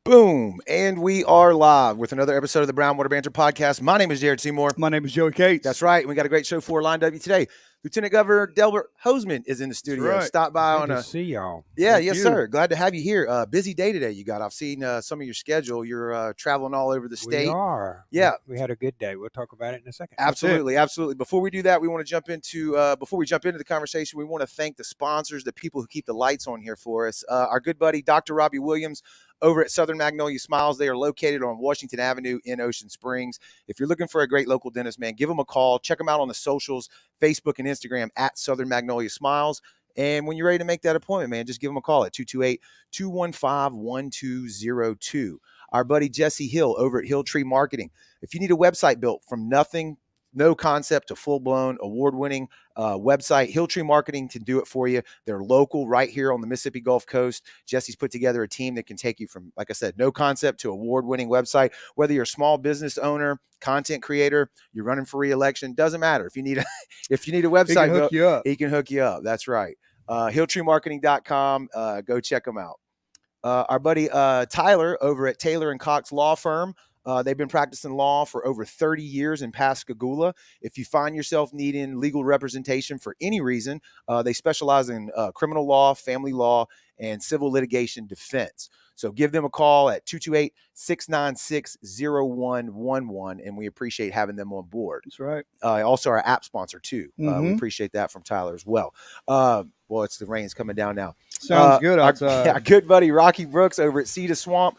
Boom. And we are live with another episode of the Brown Water Banter podcast. My name is Jared Seymour. My name is Joey Cates. That's right. We got a great show for lined up today. Lieutenant Governor Delbert Hosemann is in the studio. right. Stop by Good on to a see y'all. yeah, Thank yes, you. sir. Glad to have you here. Busy day today. You got. I've seen some of your schedule. You're traveling all over the state. We are. Yeah. We had a good day. We'll talk about it in a second. Absolutely, absolutely. Before we do that, we want to jump into before we jump into the conversation, we want to thank the sponsors, the people who keep the lights on here for us. Our good buddy, Dr. Robbie Williams, over at Southern Magnolia Smiles. They are located on Washington Avenue in Ocean Springs. If you're looking for a great local dentist, man, give them a call. Check them out on the socials, Facebook and Instagram at Southern Magnolia Smiles. And when you're ready to make that appointment, man, just give them a call at 228-215-1202. Our buddy Jesse Hill over at Hill Tree Marketing. If you need a website built from nothing, no concept to full-blown award-winning website, Hilltree Marketing can do it for you. They're local right here on the Mississippi Gulf Coast. Jesse's put together a team that can take you from, like I said, no concept to award-winning website. Whether you're a small business owner, content creator, you're running for re-election, doesn't matter. If you need a website, he can hook you up. That's right. HilltreeMarketing.com. Go check them out. Our buddy Tyler over at Taylor and Cox Law Firm. They've been practicing law for over 30 years in Pascagoula. If you find yourself needing legal representation for any reason, they specialize in criminal law, family law, and civil litigation defense. So give them a call at 228-696-0111, and we appreciate having them on board. That's right. Also our app sponsor, too. We Mhm. appreciate that from Tyler as well. Well, it's the rain's coming down now. Sounds good outside. Our good buddy Rocky Brooks over at Cedar Swamp.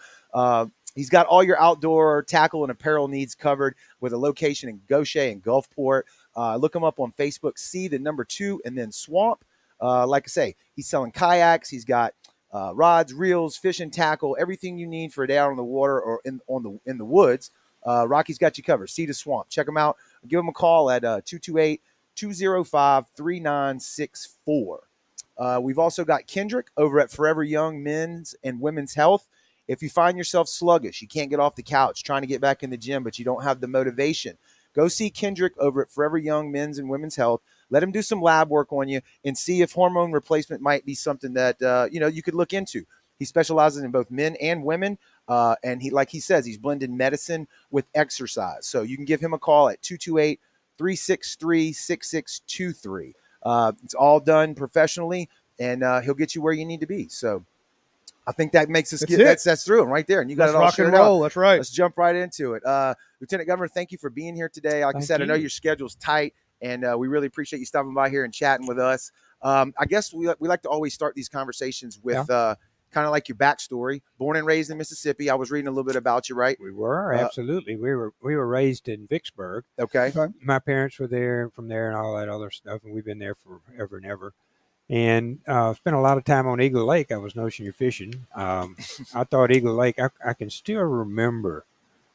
He's got all your outdoor tackle and apparel needs covered with a location in Goshen and Gulfport. Look him up on Facebook, C2 and then Swamp. Like I say, he's selling kayaks. He's got rods, reels, fishing tackle, everything you need for a day out on the water or in the woods. Rocky's got you covered. Cedar Swamp. Check him out. Give him a call at 228-205-3964. We've also got Kendrick over at Forever Young Men's and Women's Health. If you find yourself sluggish, you can't get off the couch trying to get back in the gym, but you don't have the motivation, go see Kendrick over at Forever Young Men's and Women's Health. Let him do some lab work on you and see if hormone replacement might be something that you could look into. He specializes in both men and women, and like he says, he's blended medicine with exercise. So you can give him a call at 228-363-6623. It's all done professionally, and he'll get you where you need to be. So I think that makes us that's through him right there. And you got it all rock and shared roll. out. That's right. Let's jump right into it. Lieutenant Governor, thank you for being here today. Like I said, I know your schedule's tight, and we really appreciate you stopping by here and chatting with us. I guess we like to always start these conversations with kind of like your backstory. Born and raised in Mississippi. I was reading a little bit about you, right? We were, absolutely. We were raised in Vicksburg. Okay. My parents were there from there and all that other stuff, and we've been there forever and ever. And spent a lot of time on Eagle Lake. I was ocean fishing. I thought Eagle Lake, I can still remember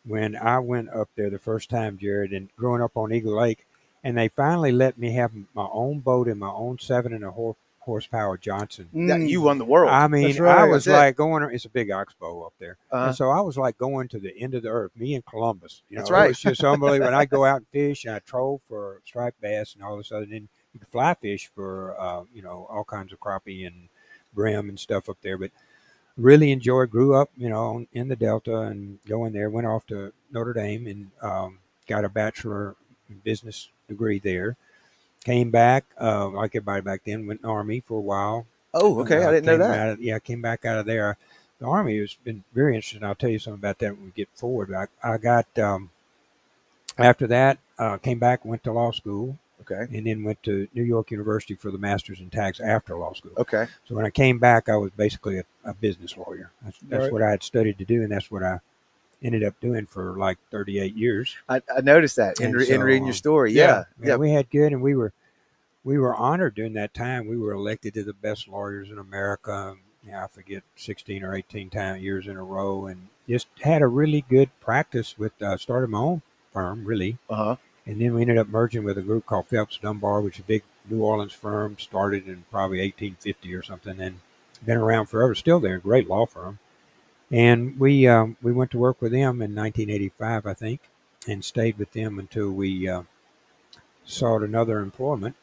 when I went up there the first time, Jared, and growing up on Eagle Lake, and they finally let me have my own boat and my own 7.5 horsepower Johnson. You won the world. I mean, right. I was like going, it's a big oxbow up there. Uh-huh. And so I was like going to the end of the earth, me and Columbus. That's right. It was just unbelievable. And I go out and fish, and I troll for striped bass and all this other. And you can fly fish for, all kinds of crappie and brim and stuff up there. But really enjoyed, grew up, in the Delta and going there, went off to Notre Dame and got a bachelor in business degree there. Came back, like everybody back then, went in the Army for a while. Oh, okay. I didn't know that. I came back out of there. The Army has been very interesting. I'll tell you something about that when we get forward. I got, after that, came back, went to law school. Okay. And then went to New York University for the master's in tax after law school. Okay. So when I came back, I was basically a business lawyer. That's Right. what I had studied to do, and that's what I ended up doing for like 38 years. I noticed that in reading your story. Yeah. We had good, and we were honored during that time. We were elected to the best lawyers in America. I forget 16 or 18 years in a row, and just had a really good practice with started my own firm, really. Uh-huh. And then we ended up merging with a group called Phelps Dunbar, which is a big New Orleans firm, started in probably 1850 or something, and been around forever. Still there, great law firm. And we went to work with them in 1985, I think, and stayed with them until we sought another employment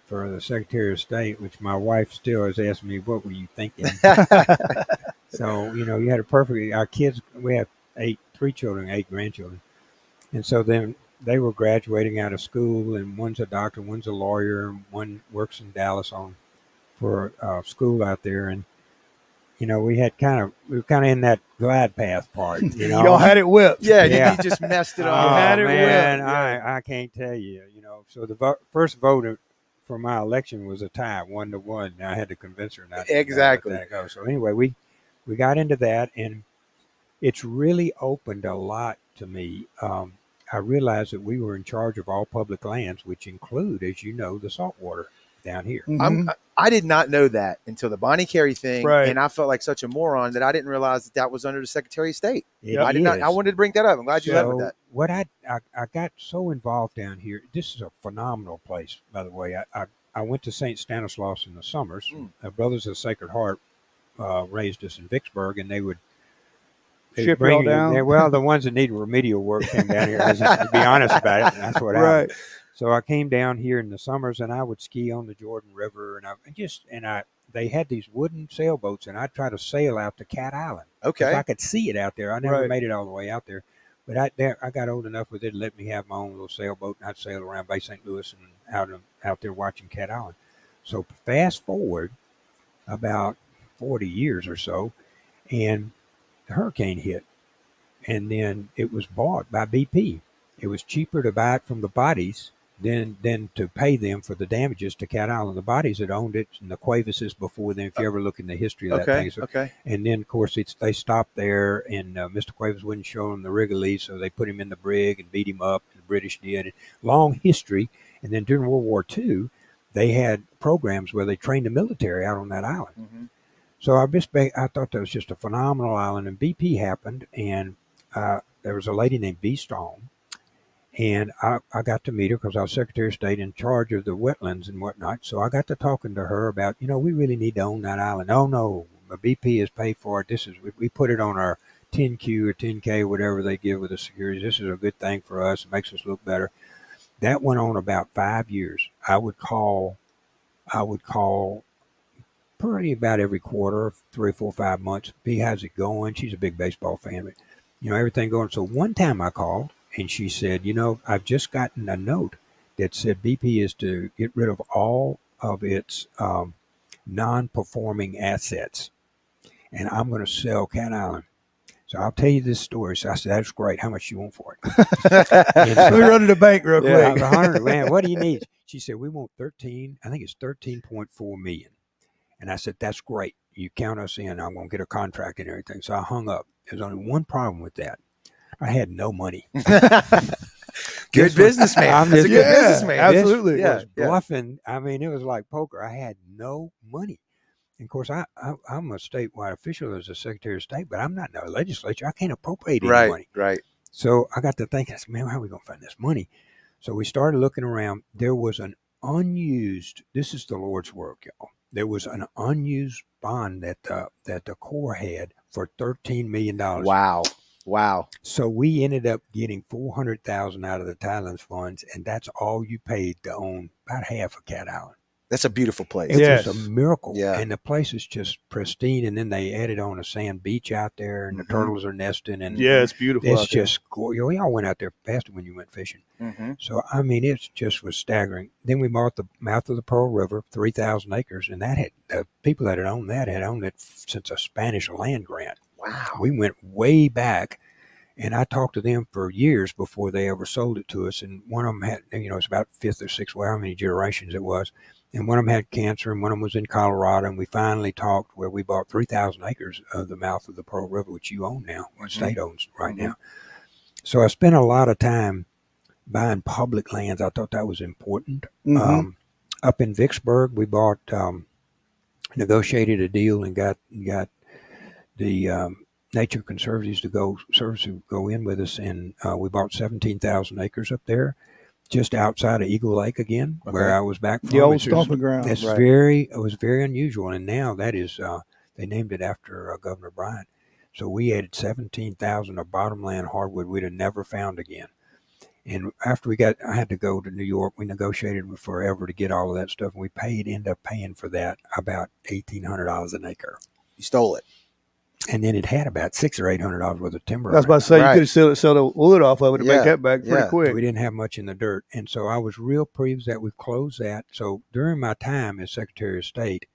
for the Secretary of State, which my wife still has asked me, what were you thinking? So, you had a perfect, our kids, we have three children, 8 grandchildren. And so then they were graduating out of school, and one's a doctor, one's a lawyer, and one works in Dallas for school out there. And, we were kind of in that glide path part, Y'all had it whipped. Yeah, Yeah. you just messed it Oh, up. had it man, whipped. Yeah. I can't tell you, So the first vote for my election was a tie, 1-1. And I had to convince her not to Exactly. let that go. So anyway, we got into that, and it's really opened a lot to me. I realized that we were in charge of all public lands, which include, as you know, the saltwater down here. Mhm. I did not know that until the Bonnie Carey thing, Right. and I felt like such a moron that I didn't realize that was under the Secretary of State. It I did not. is. I wanted to bring that up. I'm glad you led with So that. what I got so involved down here. This is a phenomenal place, by the way. I went to St. Stanislaus in the summers. Brothers of the Sacred Heart raised us in Vicksburg, and they'd Ship bring y'all down? the ones that needed remedial work came down here. To be honest about it, that's what happened. Right. So I came down here in the summers, and I would ski on the Jordan River, they had these wooden sailboats, and I'd try to sail out to Cat Island. Okay. If I could see it out there. I never Right. made it all the way out there. But I got old enough with it to let me have my own little sailboat, and I'd sail around Bay St. Louis and out there watching Cat Island. So fast forward about 40 years or so, and the hurricane hit, and then it was bought by BP. It was cheaper to buy it from the bodies than to pay them for the damages to Cat Island. The bodies had owned it, and the Cuevases before then, if you ever look in the history of that thing. So, Okay. and then, of course, they stopped there, and Mr. Cuevas wouldn't show them the Wrigley, so they put him in the brig and beat him up, and the British did. And long history. And then during World War II, they had programs where they trained the military out on that island. Mm-hmm. So I thought that was just a phenomenal island. And BP happened, and there was a lady named B. Strong, and I got to meet her because I was Secretary of State in charge of the wetlands and whatnot. So I got to talking to her about, we really need to own that island. Oh, no, the BP has paid for it. We put it on our 10Q or 10K, whatever they give with the securities. This is a good thing for us. It makes us look better. That went on about 5 years. I would call pretty about every quarter, 3, 4, 5 months. B, how's it going? She's a big baseball fan, but everything going. So one time I called, and she said, I've just gotten a note that said BP is to get rid of all of its non-performing assets, and I'm going to sell Cat Island. So I'll tell you this story. So I said, that's great. How much you want for it? Let me run to the bank real quick. 100, man, what do you need? She said, we want 13.4 million. And I said, that's great. You count us in. I'm going to get a contract and everything. So I hung up. There's only one problem with that. I had no money. Good businessman. That's a good businessman. Absolutely. This was bluffing. I mean, it was like poker. I had no money. And of course, I'm a statewide official as a Secretary of State, but I'm not in the legislature. I can't appropriate any money. Right. So I got to thinking, I said, man, how are we going to find this money? So we started looking around. There was an unused, this is the Lord's work, y'all. There was an unused bond that the Corps had for $13 million. Wow. So we ended up getting $400,000 out of the Thailand's funds, and that's all you paid to own about half of Cat Island. That's a beautiful place. It was a miracle. Yeah. And the place is just pristine. And then they added on a sand beach out there, and the turtles are nesting. And it's beautiful. It's just gorgeous. We all went out there faster when you went fishing. Mm-hmm. So, I mean, it just was staggering. Then we bought the mouth of the Pearl River, 3,000 acres. And the people that had owned it since a Spanish land grant. Wow. We went way back. And I talked to them for years before they ever sold it to us. And one of them had, it's about fifth or sixth, how many generations it was. And one of them had cancer, and one of them was in Colorado. And we finally talked where we bought 3,000 acres of the mouth of the Pearl River, which you own now, or the state owns right now. So I spent a lot of time buying public lands. I thought that was important. Up in Vicksburg, we bought, negotiated a deal and got the Nature Conservancies to go in with us, and we bought 17,000 acres up there, just outside of Eagle Lake again, where I was back from. The old stomping ground. It was very unusual, and now that is they named it after Governor Bryant. So we added 17,000 of bottomland hardwood we'd have never found again. And after I had to go to New York. We negotiated forever to get all of that stuff, and we ended up paying for that about $1,800 an acre. You stole it. and then it had about $600 or $800 worth of timber. I was about to say Right. you could have sell the wood off of it to Yeah, make that back pretty yeah. quick. We didn't have much in the dirt, and so I was real pleased that we closed that. So during my time as Secretary of State,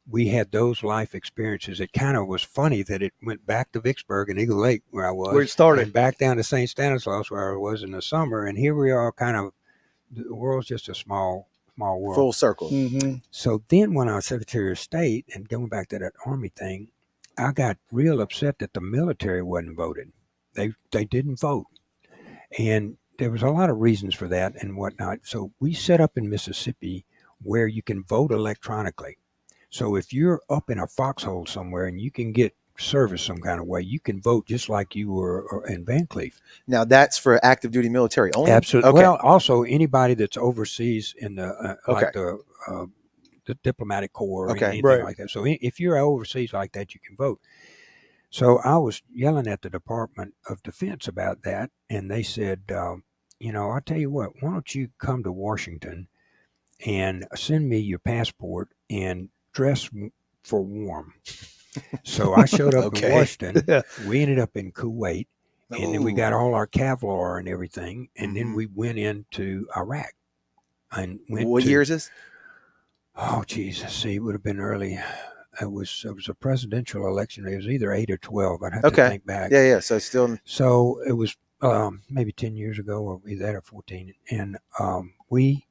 we had those life experiences. It kind of was funny that it went back to Vicksburg and Eagle Lake, where I was, Where it started. and back down to St. Stanislaus, where I was in the summer. And here we are, kind of, the world's just a small world. Full circle. Mm-hmm. So then when I was Secretary of State, and going back to that Army thing, I got real upset that the military wasn't voted. They didn't vote. And there was a lot of reasons for that and whatnot. So we set up in Mississippi where you can vote electronically. So if you're up in a foxhole somewhere and you can get service some kind of way, you can vote just like you were in Van Cleef. Now that's for active duty military only. Absolutely. Okay. Well, also anybody that's overseas in the Okay. like the diplomatic corps or Okay. anything Right. like that. So if you're overseas like that, you can vote. So I was yelling at the Department of Defense about that, and they said, I'll tell you what, why don't you come to Washington and send me your passport and dress for warm. So I showed up Okay. in Washington. We ended up in Kuwait, and then we Ooh. got all our Kevlar and everything, and then Mhm. we went into Iraq. And went What to, year is this? Oh, Jesus, see, it would have been early. It was a presidential election. It was either 8 or 12. I'd have to Okay. think back. Yeah. So still. So it was maybe 10 years ago, or either that or 14. And we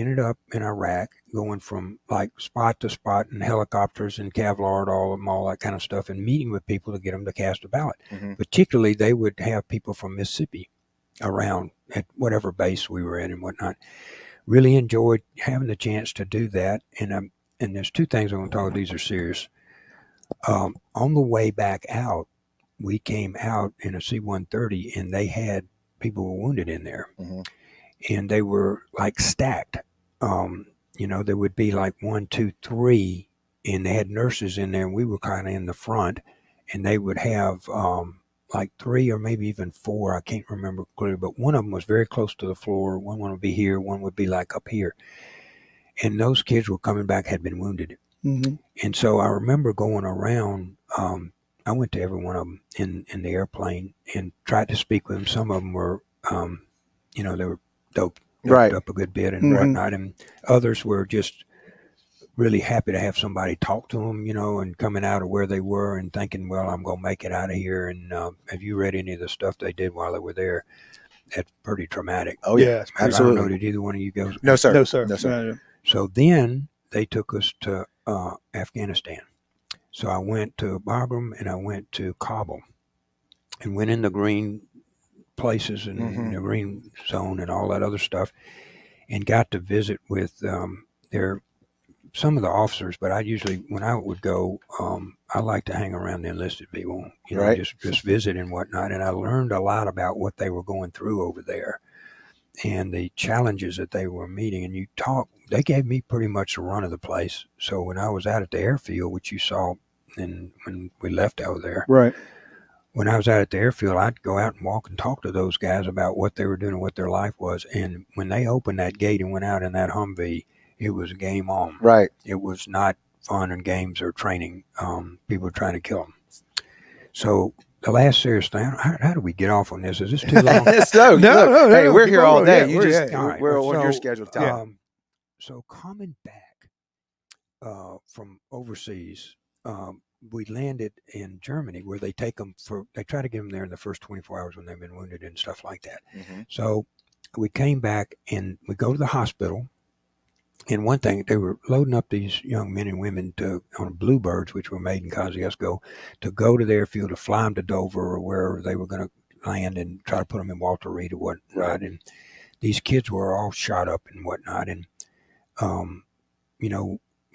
ended up in Iraq, going from like spot to spot in helicopters and Kevlar and all that kind of stuff, and meeting with people to get them to cast a ballot. Mhm. Particularly, they would have people from Mississippi around at whatever base we were in and whatnot. Really enjoyed having the chance to do that. And there's two things I want to talk about. These are serious. On the way back out, we came out in a C-130, and they had people who were wounded in there. Mhm. And they were like stacked. There would be like 1, 2, 3, and they had nurses in there, and we were kind of in the front, and they would have like 3 or maybe even 4. I can't remember clearly, but one of them was very close to the floor. One would be here, one would be like up here. And those kids were coming back, had been wounded. Mm-hmm. And so I remember going around. I went to every one of them in the airplane and tried to speak with them. Some of them were, they were doped Right. up a good bit and Mhm. whatnot. And others were just really happy to have somebody talk to them, and coming out of where they were and thinking, well, I'm going to make it out of here. And have you read any of the stuff they did while they were there? That's pretty traumatic. Oh yeah. Yeah, it's I don't Absolutely. know, did either one of you go? No sir. No, sir. No sir. No. So then they took us to Afghanistan. So I went to Bagram and I went to Kabul and went in the green places and Mhm. the green zone and all that other stuff, and got to visit with some of the officers. But I usually, when I would go, I like to hang around the enlisted people, Right. just visit and whatnot. And I learned a lot about what they were going through over there and the challenges that they were meeting. And they gave me pretty much the run of the place. So when I was out at the airfield, which you saw when we left out there, Right. when I was out at the airfield, I'd go out and walk and talk to those guys about what they were doing and what their life was. And when they opened that gate and went out in that Humvee, it was game on. Right. It was not fun and games or training. People were trying to kill them. So the last serious thing, how do we get off on this? Is this too long? No, Hey, we're keep here on all going. day. Yeah, You we're- just yeah. All right. we're on So, your schedule time. So coming back from overseas, we landed in Germany, where they try to get them there in the first 24 hours when they've been wounded and stuff like that. Mhm. So we came back and we go to the hospital. And one thing, they were loading up these young men and women on Bluebirds, which were made in Kosciuszko, to go to the airfield to fly them to Dover or wherever they were going to land and try to put them in Walter Reed or whatnot. Right. And these kids were all shot up and whatnot. And,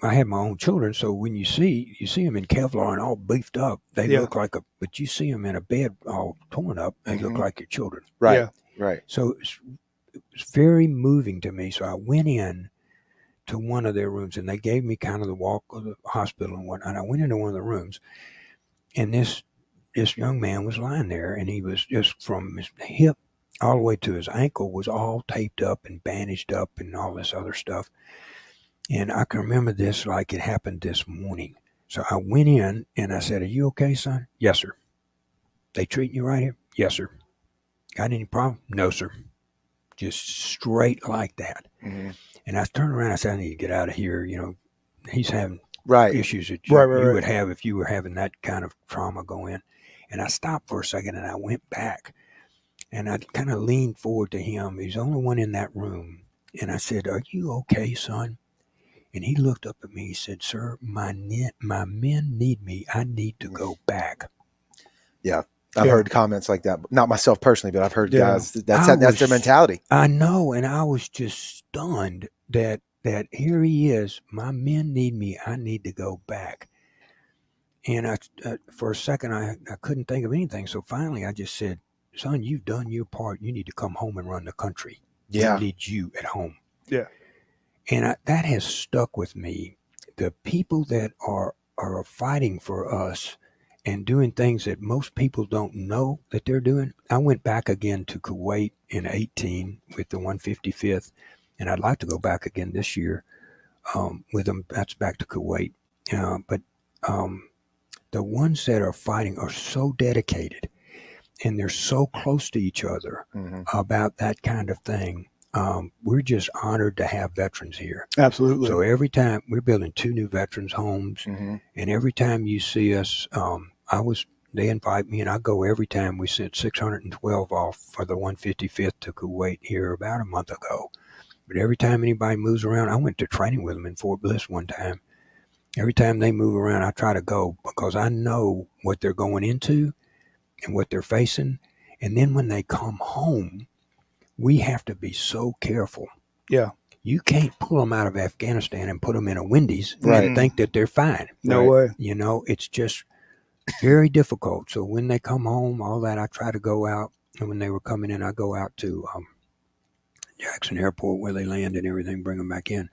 I had my own children, so when you see them in Kevlar and all beefed up, they Yeah. look like but you see them in a bed all torn up, they look Mhm. like your children. Right. Yeah. Right. So it was very moving to me. So I went in to one of their rooms, and they gave me kind of the walk of the hospital and whatnot. I went into one of the rooms, and this young man was lying there, and he was just from his hip all the way to his ankle was all taped up and bandaged up and all this other stuff. And I can remember this like it happened this morning. So I went in and I said, "Are you okay, son?" "Yes, sir." "They treating you right here?" "Yes, sir." "Got any problem?" "No, sir." Just straight like that. Mm-hmm. And I turned around and I said, "I need to get out of here." He's having Right. issues that Right. you would have if you were having that kind of trauma go in. And I stopped for a second and I went back and I kind of leaned forward to him. He's the only one in that room. And I said, "Are you okay, son?" And he looked up at me. He said, "Sir, my men need me. I need to go back." Yeah. I've heard comments like that. Not myself personally, but I've heard guys, that's their mentality. I know. And I was just stunned that here he is. My men need me. I need to go back. And I for a second, I couldn't think of anything. So finally, I just said, "Son, you've done your part. You need to come home and run the country. Yeah. We need you at home." Yeah. And that has stuck with me. The people that are fighting for us and doing things that most people don't know that they're doing. I went back again to Kuwait in 18 with the 155th, and I'd like to go back again this year with them. That's back to Kuwait. But the ones that are fighting are so dedicated, and they're so close to each other about that kind of thing. We're just honored to have veterans here. Absolutely. So every time we're building 2 new veterans homes, and every time you see us, they invite me and I go every time. We sent 612 off for the 155th to Kuwait here about a month ago. But every time anybody moves around, I went to training with them in Fort Bliss one time. Every time they move around, I try to go because I know what they're going into and what they're facing. And then when they come home, we have to be so careful. Yeah. You can't pull them out of Afghanistan and put them in a Wendy's Right. and think that they're fine. No way. It's just very difficult. So when they come home, all that, I try to go out. And when they were coming in, I go out to Jackson Airport where they land and everything, bring them back in.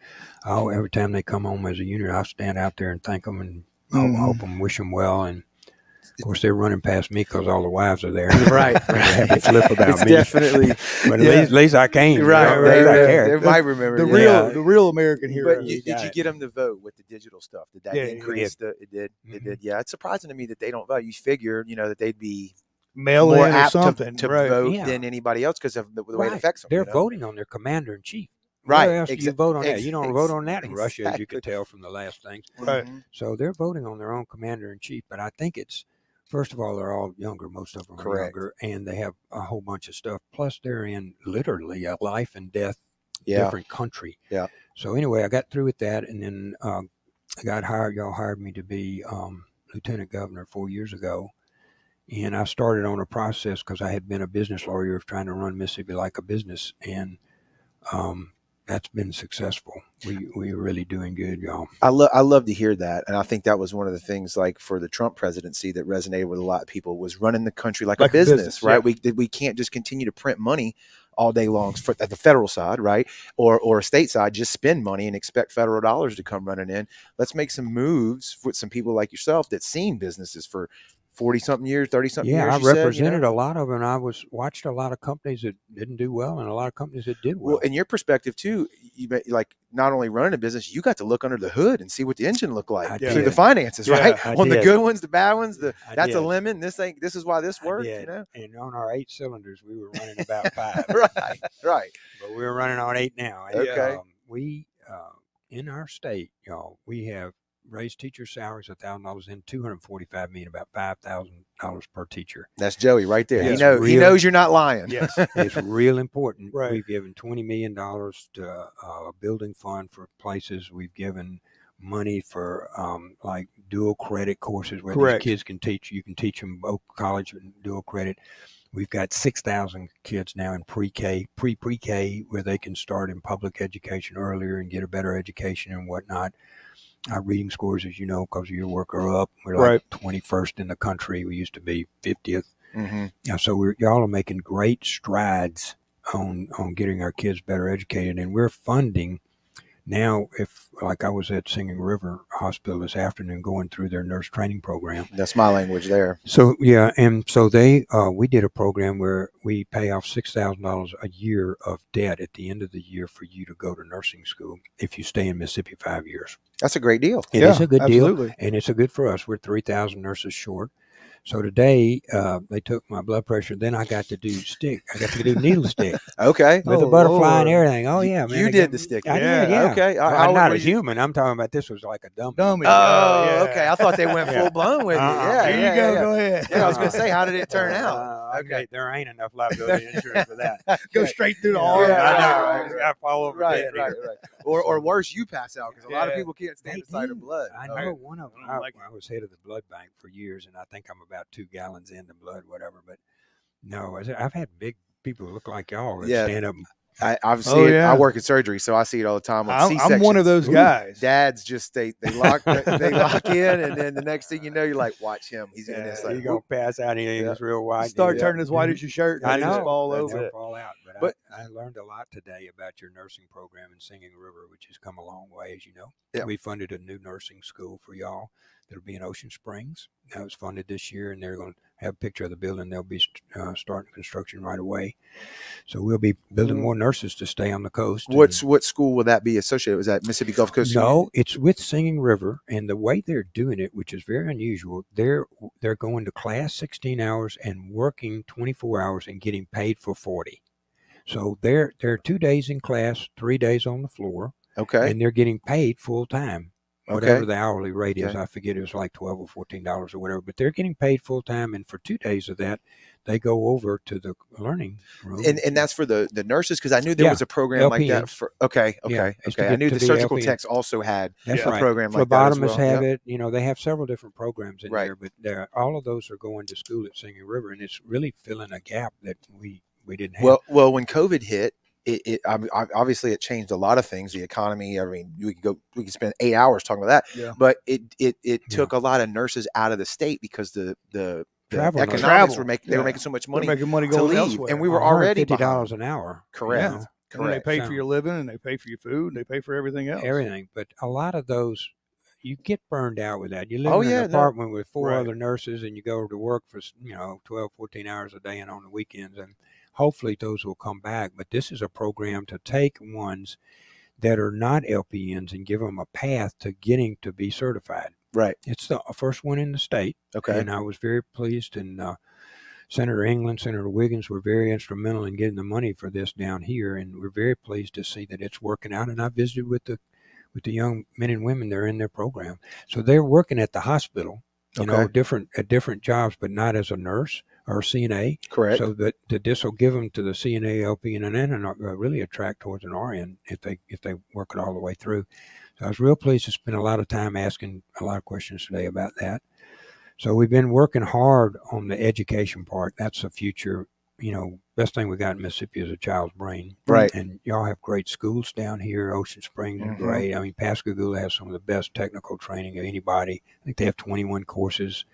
Every time they come home as a unit, I'll stand out there and thank them and hope them, wish them well. And of course, they're running past me because all the wives are there. Right. They flip about It's me. Definitely. But at least I came. Right. They They might remember. The real American hero. But did you get them to vote with the digital stuff? Did that increase? It did. It did. Yeah. It's surprising to me that they don't vote. You figure, that they'd be mail more in or apt something to right. vote than anybody else because of the way it affects them. They're voting on their commander in chief. Right. Where else do you vote on that? You don't vote on that in Russia, as you could tell from the last things. Right. So they're voting on their own commander in chief. But I think it's, first of all, they're all younger. Most of them are younger, and they have a whole bunch of stuff. Plus, they're in literally a life and death different country. Yeah. So anyway, I got through with that, and then I got hired. Y'all hired me to be lieutenant governor 4 years ago. And I started on a process because I had been a business lawyer of trying to run Mississippi like a business. And that's been successful. We're really doing good, y'all. I love to hear that. And I think that was one of the things, like for the Trump presidency, that resonated with a lot of people, was running the country like a business, right? Yeah. We can't just continue to print money all day long at the federal side, right? Or a state side, just spend money and expect federal dollars to come running in. Let's make some moves with some people like yourself that's seen businesses for 40-something years, 30-something years. Yeah, I represented a lot of them, and I watched a lot of companies that didn't do well and a lot of companies that did well. Well, in your perspective too, you like not only running a business, you got to look under the hood and see what the engine looked like through the finances, right? On the good ones, the bad ones, that's a lemon. This is why this worked, And on our 8 cylinders, we were running about 5. Right. But we're running on 8 now. And, okay. We in our state, y'all, we have raised teacher salaries $1,000 in $245 million, about $5,000 per teacher. That's Joey right there. Yes, he knows you're not lying. Yes, it's real important. Right. We've given $20 million to a building fund for places. We've given money for like dual credit courses where these kids can teach. You can teach them both college and dual credit. We've got 6,000 kids now in pre-K, pre-K, where they can start in public education earlier and get a better education and whatnot. Our reading scores, as you know, because of your work, are up. We're like 21st in the country. We used to be 50th. So y'all are making great strides on getting our kids better educated. And we're funding now, if like I was at Singing River Hospital this afternoon going through their nurse training program. That's my language there. So yeah, and so we did a program where we pay off $6,000 a year of debt at the end of the year for you to go to nursing school if you stay in Mississippi 5 years. That's a great deal. It is a good absolutely. deal, and it's a good for us. We're 3,000 nurses short. So today they took my blood pressure. Then I got to do needle stick Okay. with a Oh, butterfly and Lord. everything. Oh yeah, man! You I did got- the stick. I Yeah, did. Yeah. Okay. Well, How not were a you- human. I'm talking about this was like a dummy. Dummy. Oh, yeah. okay. I thought they went Yeah. full blown with it. Yeah. Here yeah, you go. yeah. Go ahead. Yeah, I was gonna say, how did it turn out? Okay, there ain't enough liability insurance for that. Go straight through the Yeah, arm. yeah, I know. right, I fall over Right, dead right, here. right. Or worse, you pass out because a lot of Yeah. people can't stand They the sight do. of blood. I Oh. know one of them. I don't like I was head of the blood bank for years, and I think I'm about 2 gallons into blood, whatever. But no, I've had big people who look like y'all that Yeah. stand up. I've Oh, seen it. yeah. I work in surgery, so I see it all the time. On I'm one of those C-sections. guys. Dads just they lock they lock in, and then the next thing you know, you're like, watch him. He's in this He like, gonna pass out. He Yeah. is real white. Start Yeah. turning as white as your shirt. And I they just know. fall That's over. it. Fall out. But- I learned a lot today about your nursing program in Singing River, which has come a long way, as you know. Yeah. We funded a new nursing school for y'all that'll be in Ocean Springs. That was funded this year, and they're going to have a picture of the building. They'll be starting construction right away. So we'll be building more nurses to stay on the coast. what school will that be associated with? Is that Mississippi Gulf Coast? No, it's with Singing River, and the way they're doing it, which is very unusual, they're going to class 16 hours and working 24 hours and getting paid for 40. So they're 2 days in class, 3 days on the floor, Okay. and they're getting paid full time. Whatever Okay. the hourly rate is, Okay. I forget, it was like $12 or $14 or whatever, but they're getting paid full time, and for 2 days of that, they go over to the learning room. And that's for the nurses, because I knew there Yeah, was a program like that LPNs. for. Okay. Yeah, it's to I get knew to the be surgical LPN. techs also had That's a right. program like that as Phlebotomists well. have Yep. it. You know, they have several different programs in Right. there, but all of those are going to school at Singing River, and it's really filling a gap that we didn't have. Well, when COVID hit, obviously it changed a lot of things. The economy. I mean, we could spend 8 hours talking about that. Yeah. But it took a lot of nurses out of the state because the Travel nurses. economics were Travel. they were Yeah. making so much They're money making money to going leave, elsewhere. and we were already $150 behind. an hour. Correct. you know, And then they pay So- for your living, and they pay for your food, and they pay for everything else. everything. But a lot of those, you get burned out with that. You live Oh, in yeah, an no. apartment with 4 Right. other nurses, and you go to work for 12, 14 hours a day and on the weekends, and hopefully those will come back. But this is a program to take ones that are not LPNs and give them a path to getting to be certified. Right. It's the first one in the state. Okay. And I was very pleased, and Senator England, Senator Wiggins were very instrumental in getting the money for this down here, and we're very pleased to see that it's working out. And I visited with the young men and women that are in their program. So they're working at the hospital, Okay. at different jobs, but not as a nurse or a CNA. Correct. So that this will give them to the CNA, LPN, and then really attract towards an RN if they work it all the way through. So I was real pleased to spend a lot of time asking a lot of questions today about that. So we've been working hard on the education part. That's the future. Best thing we got in Mississippi is a child's brain. Right. And y'all have great schools down here. Ocean Springs is Mhm. great. I mean, Pascagoula has some of the best technical training of anybody. I think they have 21 courses.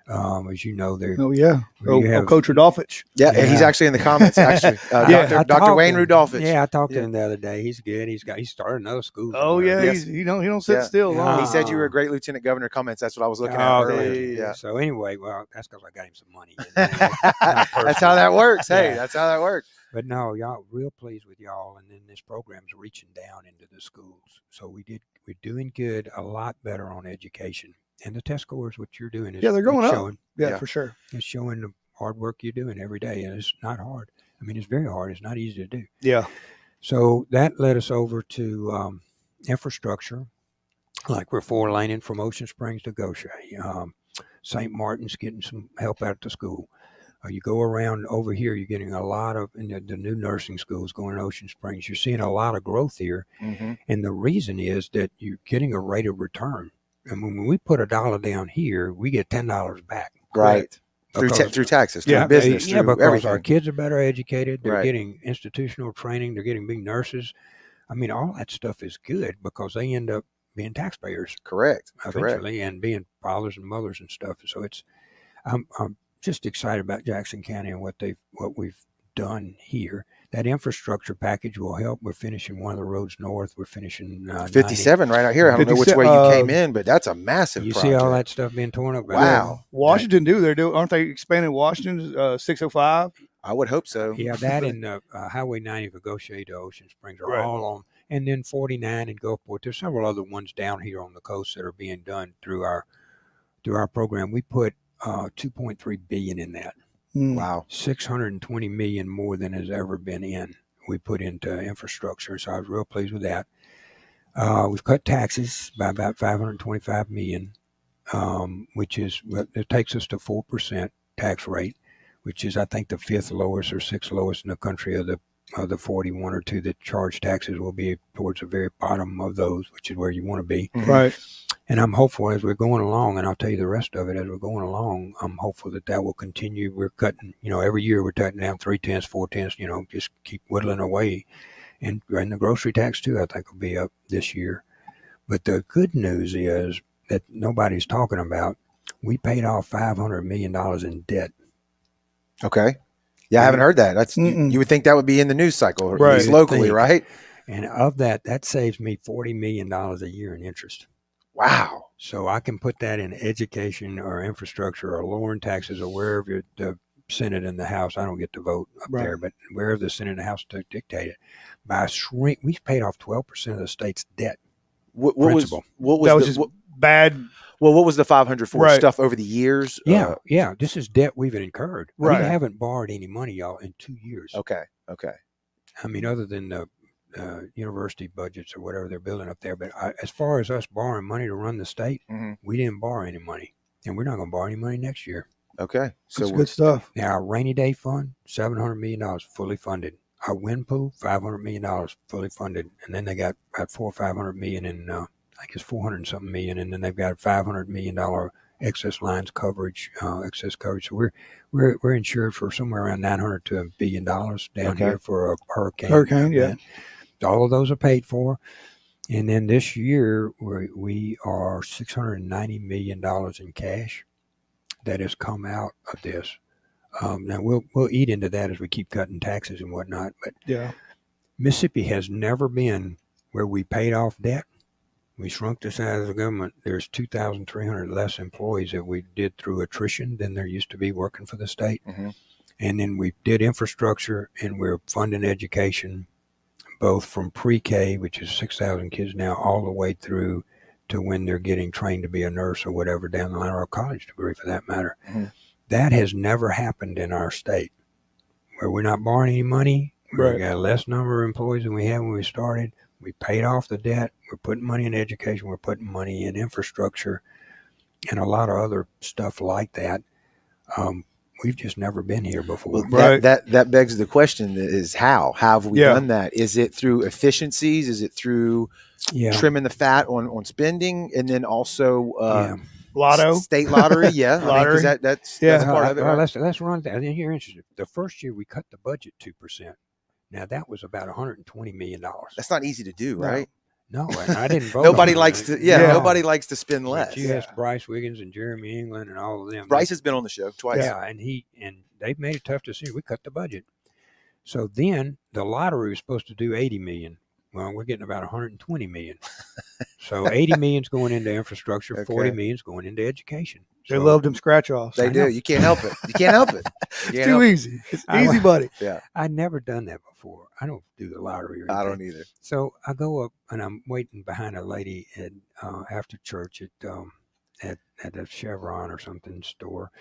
As you know, they're Oh yeah. You have- Coach Rodolfich. Yeah, and he's Yeah. actually in the comments. Actually, Yeah, Dr. I Dr. talked Wayne to him. Rudolphich. Yeah, I talked Yeah. to him the other day. He's good. He started another school. Oh yeah. Yes. He don't sit Yeah. still. Yeah. long. He said you were a great lieutenant governor. Comments. That's what I was looking at Oh, earlier. okay. Yeah. So anyway, well, that's because I got him some money. That's how that works. Hey, Yeah. that's how that works. But no, y'all real pleased with y'all, and then this program's reaching down into the schools. So we're doing good, a lot better on education, and the test scores. What you're doing is Yeah, they're going it's up. showing, Yeah, Yeah. for sure. it's showing the hard work you're doing every day, and it's not hard. I mean, it's very hard. It's not easy to do. Yeah. So that led us over to infrastructure, like we're 4-laning from Ocean Springs to Goshen. St. Martin's getting some help out at the school. You go around over here, you're getting a lot of, in the new nursing schools going to Ocean Springs, you're seeing a lot of growth here. Mm-hmm. And the reason is that you're getting a rate of return. And when we put $1 down here, we get $10 back. Right. Because- Through taxes, through Yeah, business, yeah, through because everything. our kids are better educated. They're Right. getting institutional training. They're getting big nurses. I mean, all that stuff is good because they end up being taxpayers Correct. eventually and being fathers and mothers and stuff. So I'm just excited about Jackson County and what we've done here. that infrastructure package will help. We're finishing one of the roads north. We're finishing 57 right out here. I don't know which way you came in, but that's a massive You project. see all that stuff being torn up? Wow. Washington, aren't they expanding Washington 605? I would hope so. Yeah, that and Highway 90 from Goshen to Ocean Springs are Right. all on, and then 49 and Gulfport. There's several other ones down here on the coast that are being done through our program. We put $2.3 billion in that. Wow. 620 million more than has ever been in. We put into infrastructure, so I was real pleased with that. We've cut taxes by about 525 million, which is it takes us to 4% tax rate, which is I think the fifth lowest or sixth lowest in the country of the 41 or 2 that charge taxes. Will be towards the very bottom of those, which is where you want to be. Right. And I'm hopeful as we're going along, and I'll tell you the rest of it as we're going along. I'm hopeful that will continue. We're cutting, every year we're cutting down 3/10, 4/10, just keep whittling away. And the grocery tax too, I think will be up this year. But the good news is that nobody's talking about. We paid off $500 million in debt. Okay. Yeah, I haven't heard that. That's you would think that would be in the news cycle, at least locally, right? And of that saves me $40 million a year in interest. Wow. So I can put that in education or infrastructure or lowering taxes or wherever the Senate and the House. I don't get to vote up there, but wherever the Senate and the House dictate it. We've paid off 12% of the state's debt. What was bad? Well, what was the 500 for stuff over the years? Yeah, this is debt we've incurred. Right. We haven't borrowed any money, y'all, in 2 years. Okay. I mean, other than the university budgets or whatever they're building up there. But as far as us borrowing money to run the state, we didn't borrow any money, and we're not going to borrow any money next year. Okay, so that's good stuff. Now our rainy day fund, $700 million fully funded. Our wind pool, $500 million fully funded, and then they got about $400 or $500 million in, I guess 400 and something million, and then they've got $500 million excess lines coverage, excess coverage. So we're insured for somewhere around $900 to $1 billion down here for a hurricane. Hurricane, yeah. All of those are paid for. And then this year, we are $690 million in cash that has come out of this. Now, we'll eat into that as we keep cutting taxes and whatnot. But Mississippi has never been where we paid off debt. We shrunk the size of the government. There's 2,300 less employees that we did through attrition than there used to be working for the state. And then we did infrastructure, and we're funding education, both from pre-K, which is 6,000 kids now, all the way through to when they're getting trained to be a nurse or whatever down the line, or a college degree for that matter. That has never happened in our state, where we're not borrowing any money. We've got less number of employees than we had when we started. We paid off the debt. We're putting money in education. We're putting money in infrastructure and a lot of other stuff like that. We've just never been here before. Well, that begs the question: is how have we done that? Is it through efficiencies? Is it through trimming the fat on spending, and then also lotto, state lottery? Lottery. I mean, that's part of it. Well, let's run that. And then you're interested. The first year we cut the budget 2%. Now that was about $120 million. That's not easy to do, right? No, I didn't vote. Nobody likes to. Nobody likes to spend less. But you asked Bryce Wiggins and Jeremy England and all of them. Bryce has been on the show twice. Yeah, and they've made a tough decision. We cut the budget. So then the lottery was supposed to do 80 million. Well, we're getting about 120 million. So 80 million's going into infrastructure, 40 million's going into education. They love them scratch offs. They do. You can't help it. You can't help it. It's too easy. It's easy, buddy. Yeah. I'd never done that before. I don't do the lottery or anything. I don't either. So I go up and I'm waiting behind a lady at after church at a Chevron or something store,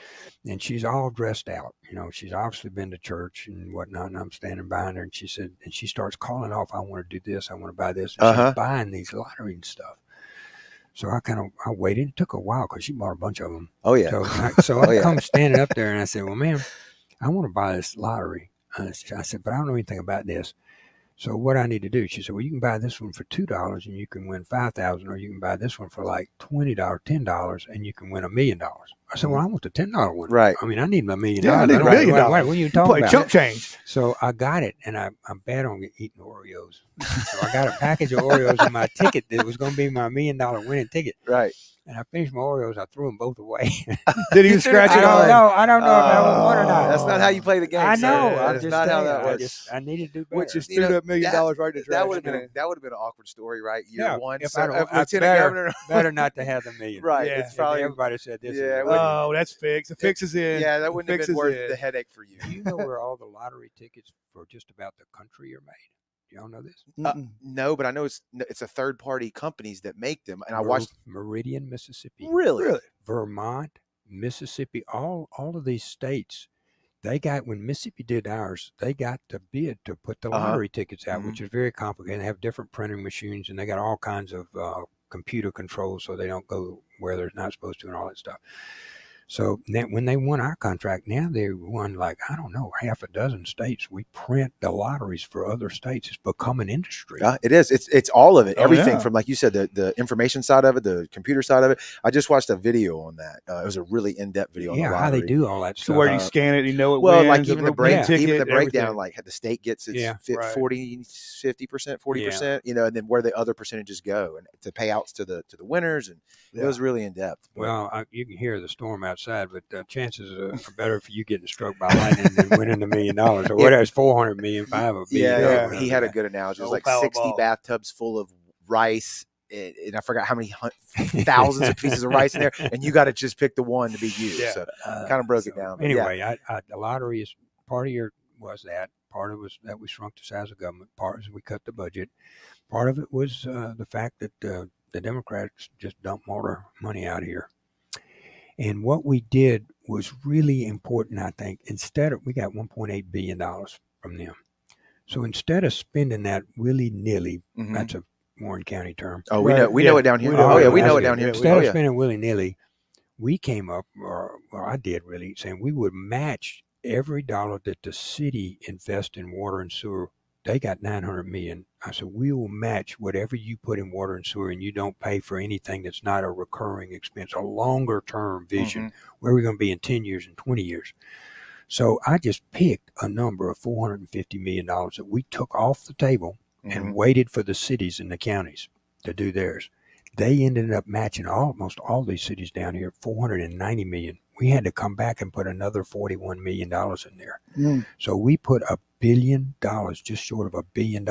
and she's all dressed out. She's obviously been to church and whatnot, and I'm standing behind her, and she starts calling off, I want to do this, I want to buy this, and she's buying these lottery and stuff. So I waited. It took a while because she bought a bunch of them. Oh, yeah. So I come standing up there and I said, well, ma'am, I want to buy this lottery. I said, but I don't know anything about this. So what I need to do? She said, well, you can buy this one for $2 and you can win $5,000, or you can buy this one for like $20, $10, and you can win $1 million. I said, well, I want the $10 one. Right. I mean, I need my $1 million. Yeah, I need $1 million. What are you talking Play about? chump change. So I got it, and I'm bad on eating Oreos. So I got a package of Oreos in my ticket that was going to be my $1 million winning ticket. Right. And I finished my Oreos. I threw them both away. Did he scratch I it don't on? know. I don't know if that was one or not. That's not how you play the game. I sir. know. That I'm is just not how saying, that works. I need to do better. Which just You threw know, that $1 million right to that would have trash. been an awkward story, right? Year Yeah, one. if So, I don't- Lieutenant better- Governor. Better not to have the $1 million. Right. Yeah. It's probably. Everybody said this. Yeah, is it wouldn't- Oh, that's fixed. The fix is in. Yeah, that wouldn't have fix been is worth in. the headache for you. Do you know where all the lottery tickets for just about the country are made? Y'all know this? No, but I know it's a third party companies that make them, and I watched. Meridian, Mississippi, Really? Vermont, Mississippi, all of these states. They got, when Mississippi did ours, they got the bid to put the lottery tickets out, which is very complicated. They have different printing machines, and they got all kinds of computer controls so they don't go where they're not supposed to and all that stuff. So when they won our contract, now they won like, I don't know, half a dozen states. We print the lotteries for other states. It's become an industry. It is. It's all of it. Oh, Everything yeah. from, like you said, the information side of it, the computer side of it. I just watched a video on that. It was a really in-depth video on the Yeah, lottery. how they do all that So stuff. where you scan it, you know it Well, wins, like even the breakdown, everything. like the state gets its right. 40, 50%, 40%, you know, and then where the other percentages go, and to payouts to the winners, and it was really in depth. Well, you can hear the storm outside, but chances are better for you getting struck by lightning than winning $1 million. Or whatever, it's 400 million, $5 billion. Yeah, he had a good analogy. It was like 60 Powerball. bathtubs full of rice, and I forgot how many thousands of pieces of rice in there, and you got to just pick the one to be you. Yeah. So kind of broke it down. But Anyway, the lottery is part of part of it was that we shrunk the size of government. Part is we cut the budget. Part of it was the fact that the Democrats just dumped all their money out here. And what we did was really important, I think. We got $1.8 billion from them. So instead of spending that willy-nilly, that's a Warren County term. Oh, we know it down here. We know it down here. Instead of spending willy-nilly, we came up, or I did really, saying we would match every dollar that the city invests in water and sewer. They got $900 million. I said, we will match whatever you put in water and sewer, and you don't pay for anything that's not a recurring expense, a longer term vision, where we're going to be in 10 years and 20 years. So I just picked a number of $450 million that we took off the table and waited for the cities and the counties to do theirs. They ended up matching almost all these cities down here, $490 million. We had to come back and put another $41 million in there. So we put $1 billion, just short of $1 billion,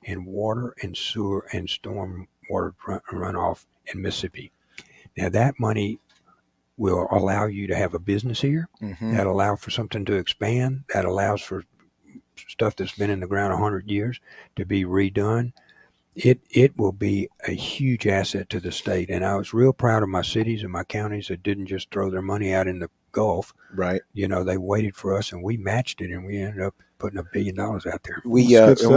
in water and sewer and storm water runoff in Mississippi. Now that money will allow you to have a business here. That allows for something to expand. That allows for stuff that's been in the ground 100 years to be redone. It will be a huge asset to the state. And I was real proud of my cities and my counties that didn't just throw their money out in the Gulf. Right. You know, they waited for us and we matched it, and we ended up putting $1 billion out there. We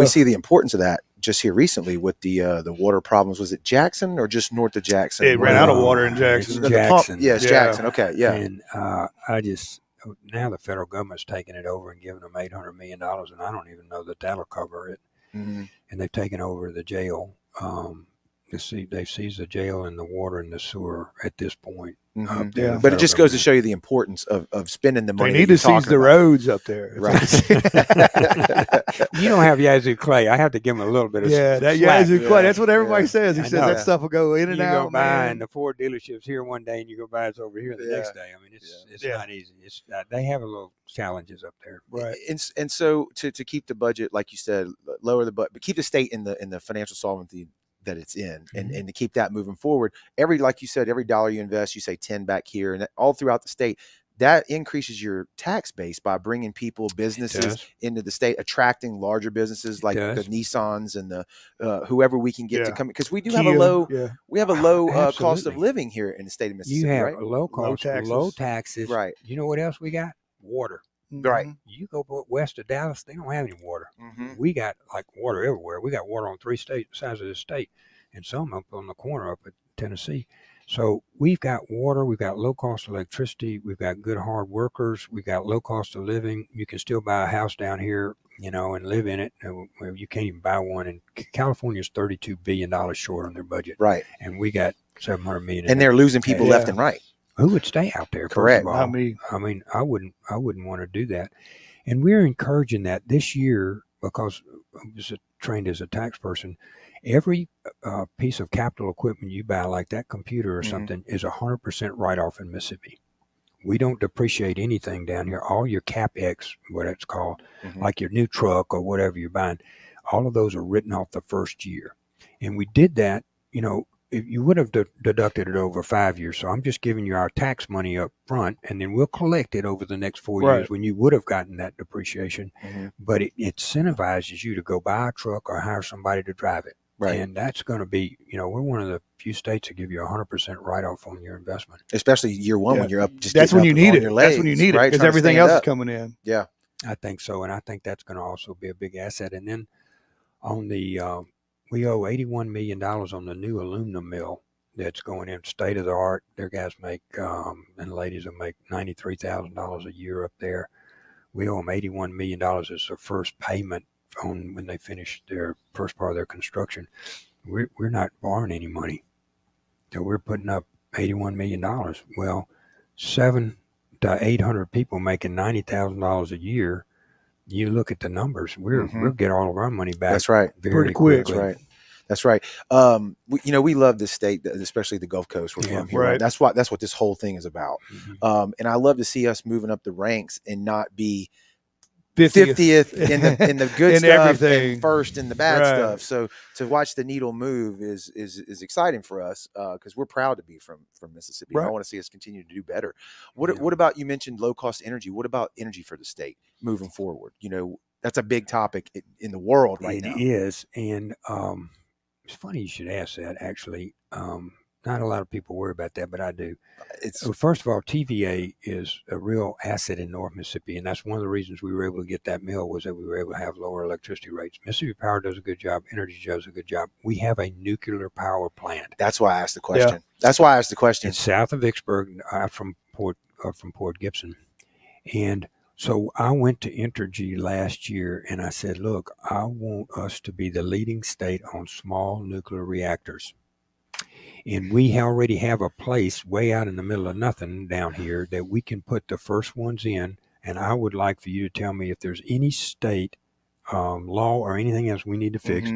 see the importance of that just here recently with the water problems. Was it Jackson or just north of Jackson? It ran out of water in Jackson. It's Jackson. Yes, Jackson. Okay, yeah. And now the federal government's taking it over and giving them $800 million, and I don't even know that that'll cover it. And they've taken over the jail. They've seized the jail and the water and the sewer at this point. But it just goes to show you the importance of spending the money. They need to seize the roads up there. Right. You don't have Yazoo Clay. I have to give him a little bit of that Yazoo Clay. That's what everybody says. He says that stuff will go in and you out. You go by and the Ford dealership's here one day, and you go by it's over here the next day. I mean, it's not easy. They have a little challenges up there. Right. And so to keep the budget, like you said, lower the budget, but keep the state in the financial solvency that it's in, and to keep that moving forward. Like you said, every dollar you invest, you say 10 back here, and all throughout the state, that increases your tax base by bringing businesses into the state, attracting larger businesses like the Nissans and the whoever we can get to come, because we do have a low cost of living here in the state of Mississippi. You have right? low cost, low taxes. Right. You know what else we got? Water. Right. You go west of Dallas, they don't have any water. We got like water everywhere. We got water on 3 sides of the state, and some up on the corner up at Tennessee. So we've got water, we've got low cost electricity, we've got good hard workers, we've got low cost of living. You can still buy a house down here, you know, and live in it. You can't even buy one. And California's $32 billion short on their budget. Right. And we got $700 million. And they're losing people left and right. Who would stay out there? Correct. First of all, Not me. I mean, I wouldn't want to do that. And we're encouraging that this year because I was trained as a tax person. Every piece of capital equipment you buy, like that computer or something, is 100% write-off in Mississippi. We don't depreciate anything down here. All your CapEx, what it's called, like your new truck or whatever you're buying, all of those are written off the first year. And we did that, if you would have deducted it over 5 years. So I'm just giving you our tax money up front, and then we'll collect it over the next 4 years when you would have gotten that depreciation. But it incentivizes you to go buy a truck or hire somebody to drive it. Right. And that's going to be, we're one of the few states that give you 100% write-off on your investment. Especially year one when you're up. That's when you need it. Legs, that's when you need right? it because everything else is coming in. Yeah. I think so. And I think that's going to also be a big asset. And then on the we owe $81 million on the new aluminum mill that's going in, state of the art. Their guys make and ladies will make $93,000 a year up there. We owe them $81 million as their first payment on when they finish their first part of their construction. We're not borrowing any money, so we're putting up $81 million. Well, 700 to 800 people making $90,000 a year. You look at the numbers, we'll get all of our money back. That's right. Very quick. That's right. We love this state, especially the Gulf Coast. We're from here. Right. That's what this whole thing is about. And I love to see us moving up the ranks and not be 50th in the good stuff everything. And first in the bad stuff. So to watch the needle move is exciting for us because we're proud to be from Mississippi. Right. I want to see us continue to do better. What about, you mentioned low cost energy? What about energy for the state moving forward? That's a big topic in the world right now. It is, and it's funny you should ask that. Actually, not a lot of people worry about that, but I do. First of all, TVA is a real asset in North Mississippi, and that's one of the reasons we were able to get that mill was that we were able to have lower electricity rates. Mississippi Power does a good job. Energy does a good job. We have a nuclear power plant. That's why I asked the question. Yeah. It's south of Vicksburg, from Port Gibson, and so I went to Entergy last year and I said, look, I want us to be the leading state on small nuclear reactors. And we already have a place way out in the middle of nothing down here that we can put the first ones in. And I would like for you to tell me if there's any state law or anything else we need to fix.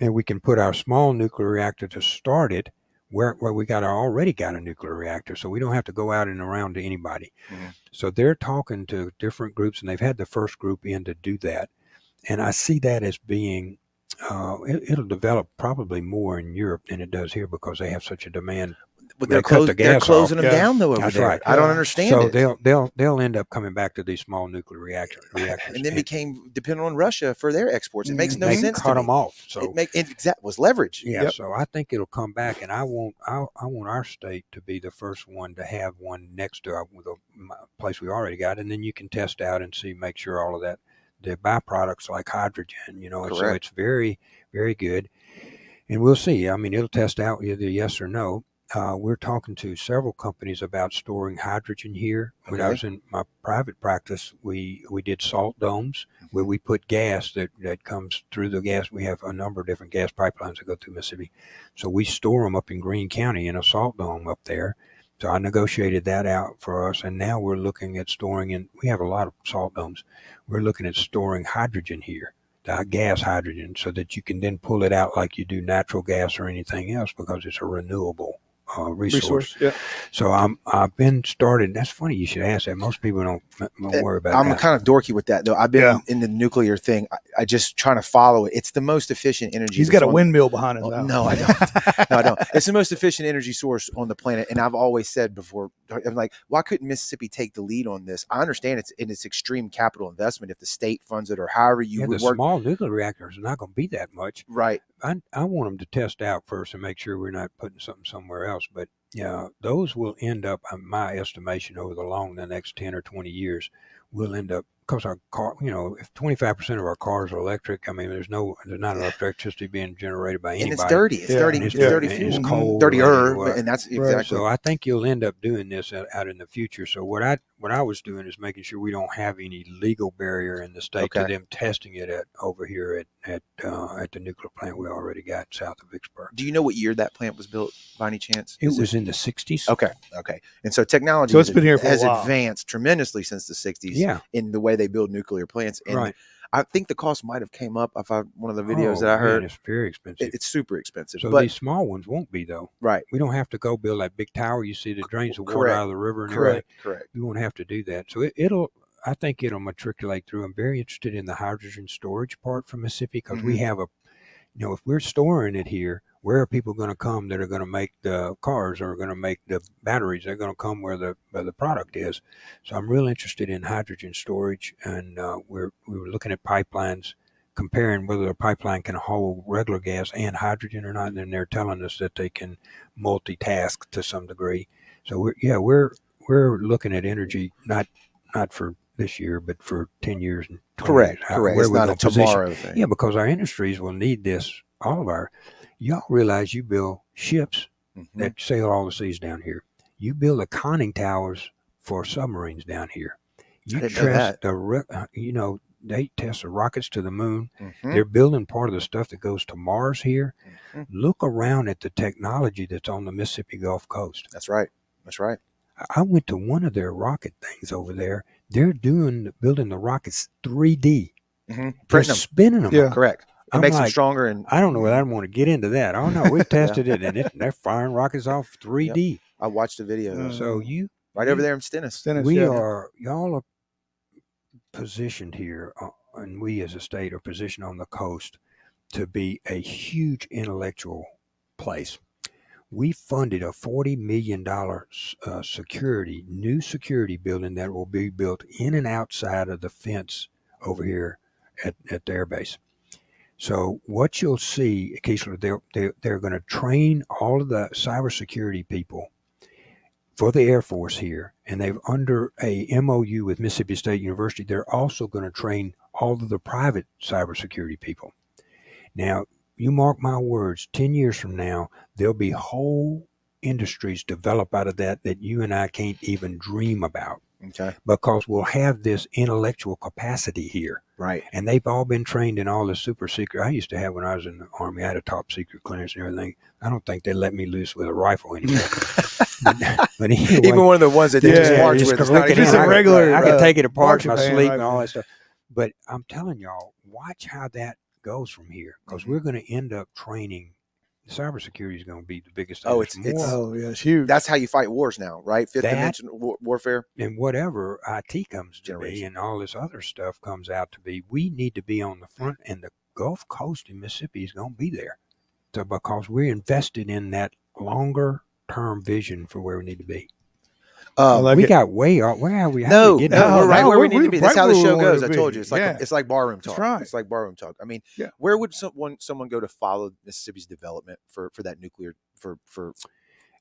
And we can put our small nuclear reactor to start it where we already got a nuclear reactor, so we don't have to go out and around to anybody. So they're talking to different groups, and they've had the first group in to do that. And I see that as being, it'll develop probably more in Europe than it does here because they have such a demand. But they're closing them down though over That's there. Right. I don't understand so it. they'll end up coming back to these small nuclear reactors. And then became dependent on Russia for their exports. It makes no sense. Cut them off. So it was leverage. Yeah. So I think it'll come back, and I want our state to be the first one to have one next to the place we already got, and then you can test out and make sure all of that, the byproducts like hydrogen, so it's very, very good. And we'll see. I mean, it'll test out either yes or no. We're talking to several companies about storing hydrogen here. When I was in my private practice, we did salt domes where we put gas that comes through the gas. We have a number of different gas pipelines that go through Mississippi. So we store them up in Greene County in a salt dome up there. So I negotiated that out for us. And now we're looking at storing, and we have a lot of salt domes. We're looking at storing hydrogen here. Gas hydrogen, so that you can then pull it out like you do natural gas or anything else because it's a renewable resource. Yeah. So I've been started. That's funny you should ask that. Most people don't worry about that. I'm kind of dorky with that though. I've been in the nuclear thing. I just trying to follow it. It's the most efficient energy. He's got a windmill behind him. No, I don't. No, I don't. It's the most efficient energy source on the planet. And I've always said before, I'm like, why couldn't Mississippi take the lead on this? I understand it's extreme capital investment if the state funds it or however you would work. Small nuclear reactors are not going to be that much. Right. I want them to test out first and make sure we're not putting something somewhere else. But yeah, those will end up, in my estimation, over the next 10 or 20 years, we'll end up, because our car, if 25% of our cars are electric, I mean, there's not enough electricity being generated by anybody. And it's dirty. It's dirty. It's dirty fuel. It's cold. Dirtier. And that's exactly. So I think you'll end up doing this out in the future. So what what I was doing is making sure we don't have any legal barrier in the state to Okay. them testing it over here at the nuclear plant we already got south of Vicksburg. Do you know what year that plant was built by any chance? It was in the 60s. Okay. And so technology So it's been here for a has while. advanced tremendously since the 60s Yeah. in the way they build nuclear plants. And Right. I think the cost might have came up if one of the videos that I man, heard. it's very expensive. It's super expensive. So but these small ones won't be, though. right. We don't have to go build that big tower you see that drains the water Correct. out of the river and everything. Correct. We won't have to do that. So I think it'll matriculate through. I'm very interested in the hydrogen storage part from Mississippi because we have if we're storing it here, where are people going to come that are going to make the cars or are going to make the batteries? They're going to come where the product is. So I'm real interested in hydrogen storage, and we were looking at pipelines, comparing whether a pipeline can hold regular gas and hydrogen or not. And then they're telling us that they can multitask to some degree. So we're looking at energy not for this year, but for 10 years and 20 years. Correct. It's not a tomorrow thing. Yeah, because our industries will need this. Y'all realize you build ships that sail all the seas down here. You build the conning towers for submarines down here. You test they test the rockets to the moon. They're building part of the stuff that goes to Mars here. Look around at the technology that's on the Mississippi Gulf Coast. That's right. I went to one of their rocket things over there. They're building the rockets 3D. They're spinning them. Yeah. Correct. It makes them stronger. And I don't know whether I want to get into that. Oh no, we've tested it, and they're firing rockets off 3D. Yep. I watched the video. So over there in Stennis. Y'all are positioned here, and we as a state are positioned on the coast to be a huge intellectual place. We funded a $40 million new security building that will be built in and outside of the fence over here at the airbase. So what you'll see, occasionally, they're going to train all of the cybersecurity people for the Air Force here, and they've under a MOU with Mississippi State University. They're also going to train all of the private cybersecurity people. Now, you mark my words, 10 years from now, there'll be whole industries develop out of that you and I can't even dream about. Okay. Because we'll have this intellectual capacity here. Right. And they've all been trained in all the super secret. I used to have when I was in the Army, I had a top secret clearance and everything. I don't think they let me loose with a rifle anymore. but anyway, even one of the ones that they just march with. Just a regular. I can take it apart in my sleep right. and all that stuff. But I'm telling y'all, watch how that goes from here, because we're going to end up training. Cybersecurity is going to be the biggest thing. It's huge. That's how you fight wars now, right? Fifth dimension warfare. And whatever IT comes to be and all this other stuff comes out to be, we need to be on the front, and the Gulf Coast in Mississippi is going to be there. So because we're invested in that longer term vision for where we need to be. We got way off. Where are we? We're right where we need to be. That's how the show goes. I told you. It's like barroom talk. That's right. It's like barroom talk. I mean, where would someone go to follow Mississippi's development for that nuclear for?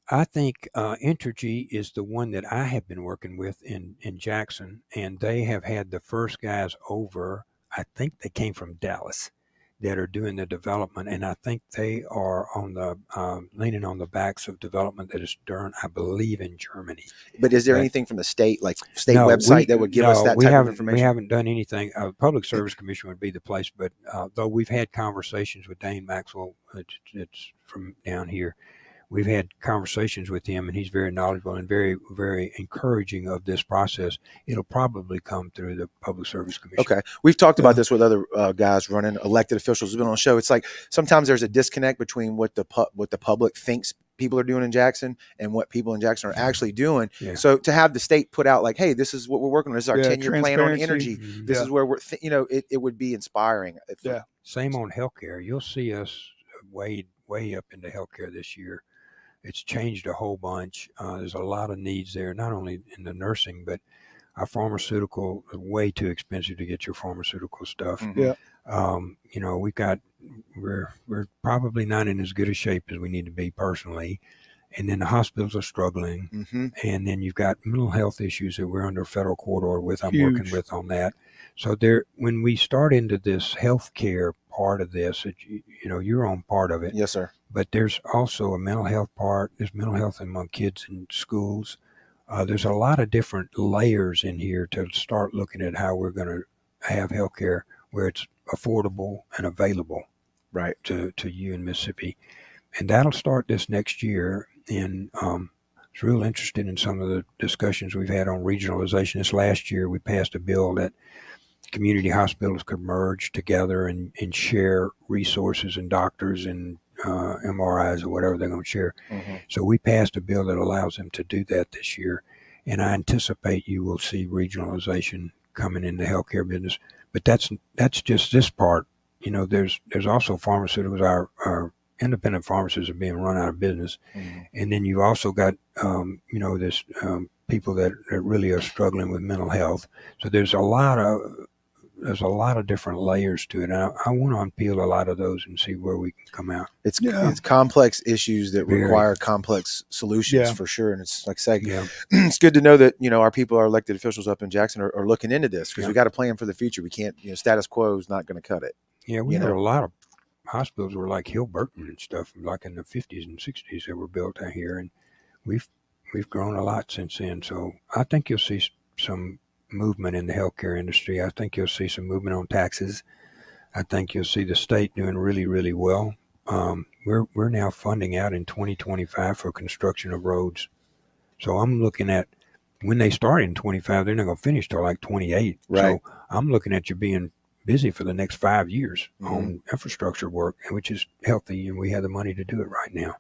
I think Entergy is the one that I have been working with in Jackson, and they have had the first guys over. I think they came from Dallas that are doing the development, and I think they are on the leaning on the backs of development that is done, I believe, in Germany. But is there anything from the state, like state website, that would give us that type of information? We haven't done anything. Public Service Commission would be the place, but though we've had conversations with Dane Maxwell, it's from down here. We've had conversations with him, and he's very knowledgeable and very, very encouraging of this process. It'll probably come through the Public Service Commission. Okay. We've talked about this with other guys running, elected officials who've been on the show. It's like sometimes there's a disconnect between what the public thinks people are doing in Jackson and what people in Jackson are actually doing. Yeah. So to have the state put out like, hey, this is what we're working on. This is our 10-year plan on energy. Mm-hmm. This is where we're, it would be inspiring. Same on healthcare. You'll see us way up into healthcare this year. It's changed a whole bunch. There's a lot of needs there, not only in the nursing, but our pharmaceutical is way too expensive to get your pharmaceutical stuff. Mm-hmm. We're probably not in as good a shape as we need to be personally. And then the hospitals are struggling. Mm-hmm. And then you've got mental health issues that we're under federal court order with. I'm working with on that. So when we start into this healthcare part of this, you're on part of it. Yes, sir. But there's also a mental health part. There's mental health among kids in schools. there's a lot of different layers in here to start looking at how we're going to have healthcare where it's affordable and available Right. to you in Mississippi. And that'll start this next year. And I was real interested in some of the discussions we've had on regionalization. This last year, we passed a bill that community hospitals could merge together and share resources and doctors and MRIs or whatever they're going to share. Mm-hmm. So we passed a bill that allows them to do that this year. And I anticipate you will see regionalization coming in the healthcare business. But that's just this part. You know, there's also pharmaceuticals. Our independent pharmacies are being run out of business. Mm-hmm. And then you've also got, this people that really are struggling with mental health. So there's a lot of different layers to it. And I want to unpeel a lot of those and see where we can come out. It's complex issues that Very. Require complex solutions Yeah. for sure. And it's like saying, Yeah. it's good to know that, our people, our elected officials up in Jackson are looking into this because Yeah. we got a plan for the future. We can't, status quo is not going to cut it. Yeah, we had a lot of hospitals were like Hilburton and stuff, like in the 50s and 60s that were built out here, and we've grown a lot since then. So I think you'll see some movement in the healthcare industry. I think you'll see some movement on taxes. I think you'll see the state doing really, really well. We're now funding out in 2025 for construction of roads. So I'm looking at when they start in 25, they're not going to finish till like 28. Right. So I'm looking at you being busy for the next 5 years Mm-hmm. on infrastructure work, which is healthy, and we have the money to do it right now.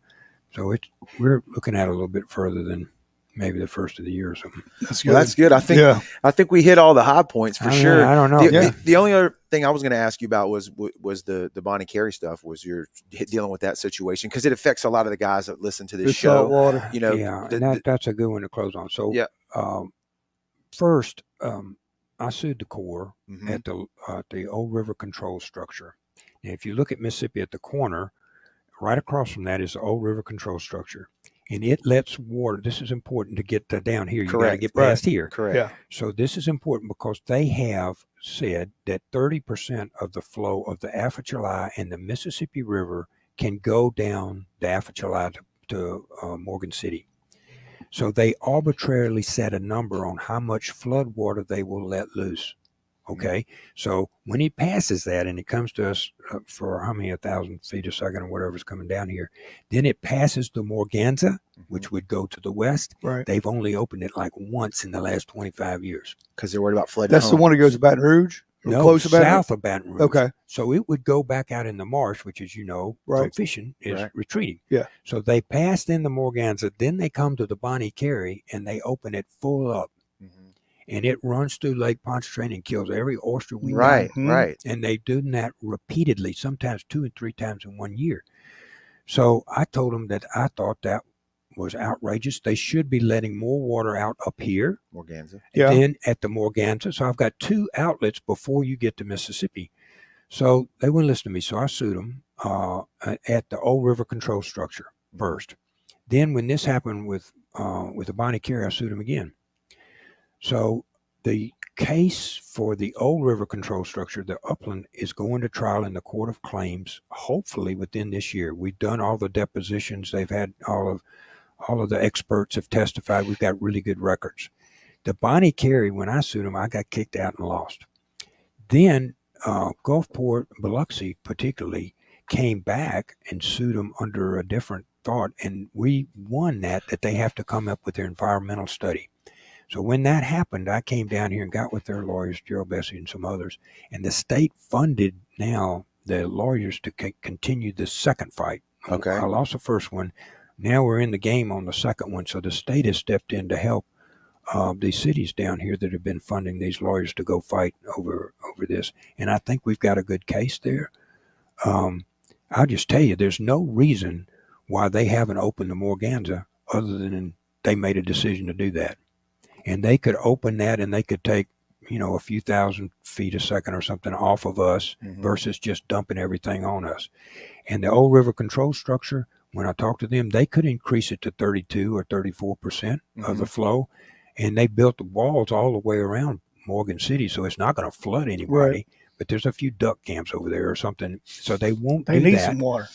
So we're looking at it a little bit further than maybe the first of the year or something. That's good. Well, that's good. I think we hit all the high points for sure. I don't know. The only other thing I was going to ask you about was the Bonnie Carey stuff. Was you're dealing with that situation because it affects a lot of the guys that listen to this The show. salt water. And that's a good one to close on. So first, I sued the Corps Mm-hmm. at the Old River Control Structure. And if you look at Mississippi at the corner, right across from that is the Old River Control Structure. And it lets water. This is important to get down here. You got to get past here. Correct. Yeah. So this is important because they have said that 30% of the flow of the Atchafalaya and the Mississippi River can go down the Atchafalaya to Morgan City. So they arbitrarily set a number on how much flood water they will let loose. Okay, so when he passes that and it comes to us for how many 1,000 feet a second or whatever is coming down here, then it passes the Morganza, which would go to the west. Right. They've only opened it like once in the last 25 years. Because they're worried about flooding. That's the one that goes to Baton Rouge? No, close to Baton south of Baton Rouge. Okay. So it would go back out in the marsh, which is, from Right. fishing, is Right. retreating. Yeah. So they passed in the Morganza, then they come to the Bonnie Carey and they open it full up. Mhm. And it runs through Lake Pontchartrain and kills every oyster we know. Right. Mhm. Right. And they've done that repeatedly, sometimes 2 and 3 times in 1 year. So I told them that I thought that was outrageous. They should be letting more water out up here Morganza. Yeah. than at the Morganza. So I've got 2 outlets before you get to Mississippi. So they wouldn't listen to me. So I sued them at the Old River Control Structure first. Then when this happened with the Bonnie Carey, I sued them again. So the case for the Old River Control Structure, the Upland, is going to trial in the Court of Claims, hopefully within this year. We've done all the depositions. They've had all of the experts have testified. We've got really good records. The Bonnie Carey, when I sued them, I got kicked out and lost. Then Gulfport, Biloxi particularly, came back and sued them under a different thought, and we won that they have to come up with their environmental study. So when that happened, I came down here and got with their lawyers, Gerald Bessie and some others, and the state funded now the lawyers to continue the second fight. Okay. I lost the first one. Now we're in the game on the second one. So the state has stepped in to help these cities down here that have been funding these lawyers to go fight over this. And I think we've got a good case there. I'll just tell you, there's no reason why they haven't opened the Morganza other than they made a decision to do that. And they could open that and they could take, a few thousand feet a second or something off of us versus just dumping everything on us. And the Old River Control Structure, when I talked to them, they could increase it to 32 or 34% of the flow. And they built the walls all the way around Morgan City, so it's not going to flood anybody. Right. But there's a few duck camps over there or something, so they won't They do need that. some water.